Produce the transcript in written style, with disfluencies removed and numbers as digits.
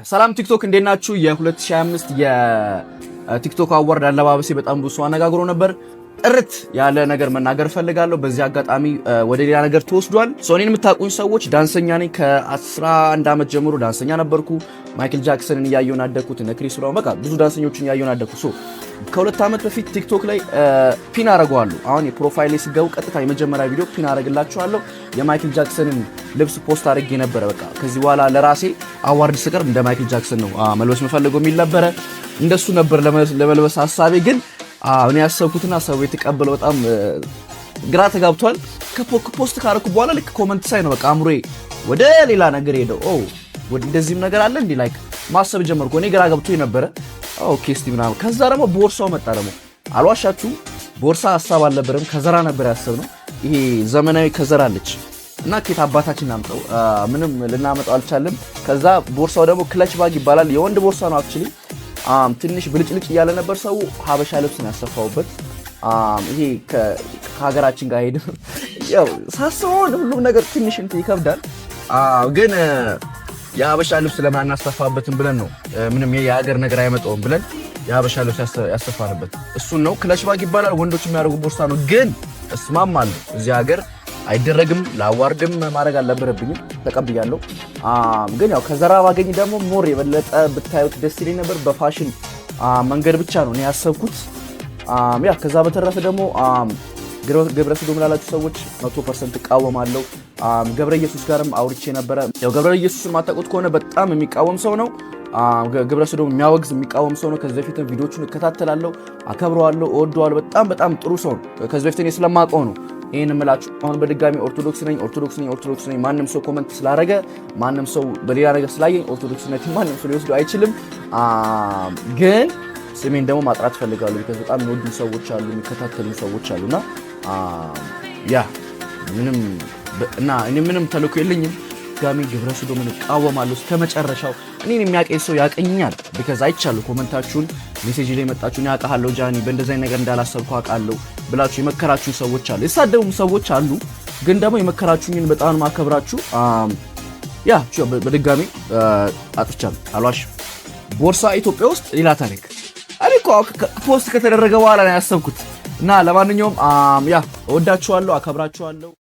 ሰላም ቲክቶክ እንዴት ናችሁ? የ2025 የቲክቶክ አዋርድ አለባበሴ በጣም ብዙ ሰው አነጋግሮ ነበር። ጥርት ያለ ነገር መናገር ፈልጋለሁ። በዚህ አጋጣሚ ወደ ሌላ ነገር ተወስዷል። እኔን የምታውቁኝ ሰዎች ዳንሰኛ ነኝ። ከ11 ዓመት ጀምሮ ዳንሰኛ ነበርኩ። ማይክል ጃክሰንን እያየሁ አደግኩት። እነ ክሪስ ብራውን በቃ ብዙ ዳንሰኞችን እያየሁ አደግኩ። ከ2 ዓመት በፊት ቲክቶክ ላይ ፒን አረጋለሁ። አሁን የፕሮፋይል ላይ ሲገቡ ቀጥታ የመጀመሪያ ቪዲዮ ፒን አረግላችኋለሁ። የማይክል ጃክሰንን ልብስ ፖስት አድርጌ ነበረ። በቃ ከዚህ በኋላ ለራሴ አዋርድ ስቀርብ እንደ ማይክል ጃክሰን ነው መልበስ መፈልገው የሚል ነበረ። እንደሱ ነበር ለመልበስ ሐሳቤ። ግን እኔ ያሰብኩትና ሰው የተቀበለው በጣም ግራ ተጋብቷል። ከፖስት ካረኩ በኋላ ልክ ኮሜንት ሳይ ነው በቃ አምሮዬ ወደ ሌላ ነገር ሄደው ወደ እንደዚህም ነገር አለ እንዴ ላይክ ማሰብ ጀመርኩ። እኔ ግራ ገብቶኝ ነበረ። ኦኬ እስቲ ምናምን ከዛ ደግሞ ቦርሳው መጣ። ደግሞ አልዋሻችሁ ቦርሳ ሐሳብ አልነበረም፣ ከዘራ ነበር ያሰብነው። ይሄ ዘመናዊ ከዘራ አለች እና ኬት አባታችን አምጣው ምንም ልናመጣው አልቻለም። ከዛ ቦርሳው ደግሞ ክለች ባግ ይባላል። የወንድ ቦርሳ ነው አክቹሊ። ትንሽ ብልጭልጭ እያለ ነበር። ሰው ሀበሻ ልብስ ነው ያሰፋውበት። ይሄ ከሀገራችን ጋር ሄደ ያው ሳስበው ሁሉም ነገር ትንሽ እንትን ይከብዳል። ግን የሀበሻ ልብስ ለምን አናሰፋበትም ብለን ነው ምንም የሀገር ነገር አይመጣውም ብለን የሀበሻ ልብስ ያሰፋንበት እሱን ነው። ክለች ባግ ይባላል። ወንዶች የሚያደርጉ ቦርሳ ነው። ግን እስማማለሁ እዚህ ሀገር አይደረግም። ለአዋርድም ማድረግ አልነበረብኝም፣ ተቀብያለሁ። ግን ያው ከዘራ ባገኝ ደግሞ ሞር የበለጠ ብታዩት ደስ ይለኝ ነበር። በፋሽን መንገድ ብቻ ነው እኔ ያሰብኩት። ያ ከዛ በተረፈ ደግሞ ገብረ ሰዶም ላላችሁ ሰዎች 100% እቃወማለሁ። ገብረ ኢየሱስ ጋርም አውርቼ ነበረ። ያው ገብረ ኢየሱስን ማታውቁት ከሆነ በጣም የሚቃወም ሰው ነው። ገብረ ሰዶም የሚያወግዝ የሚቃወም ሰው ነው። ከዚህ በፊት ቪዲዮቹን እከታተላለሁ፣ አከብረዋለሁ፣ እወደዋለሁ። በጣም ጥሩ ሰው ነው። ከዚህ በፊት እኔ ስለማውቀው ነው ይሄን እምላችሁ። አሁን በድጋሚ ኦርቶዶክስ ነኝ። ማንም ሰው ኮሜንት ስላደረገ ማንም ሰው በሌላ ነገር ስላየኝ ኦርቶዶክስነት ማንም ሰው ሊወስዱ አይችልም። ግን ስሜን ደግሞ ማጥራት ፈልጋለሁ። because በጣም የሚወዱ ሰዎች አሉ፣ የሚከታተሉ ሰዎች አሉና ያ ምንም ተልእኮ የለኝም። ድጋሚ ገብረ ሰዶምን እቃወማለሁ እስከመጨረሻው። እኔን የሚያቀኝ ሰው ያቀኛል። because አይቻለሁ ኮሜንታችሁን፣ ሜሴጅ ላይ መጣችሁን ያውቃለሁ ጃኒ በእንደዚህ ነገር እንዳላሰብኩ አውቃለሁ ብላችሁ የመከራችሁ ሰዎች አሉ፣ የሳደቡም ሰዎች አሉ። ግን ደግሞ የመከራችሁኝን በጣም ማከብራችሁ። ያ በድጋሚ አጥፍቻለሁ፣ አልዋሽም። ቦርሳ ኢትዮጵያ ውስጥ ሌላ ታሪክ። እኔ እኮ ፖስት ከተደረገ በኋላ ነው ያሰብኩት። እና ለማንኛውም ያ እወዳችኋለሁ፣ አከብራችኋለሁ።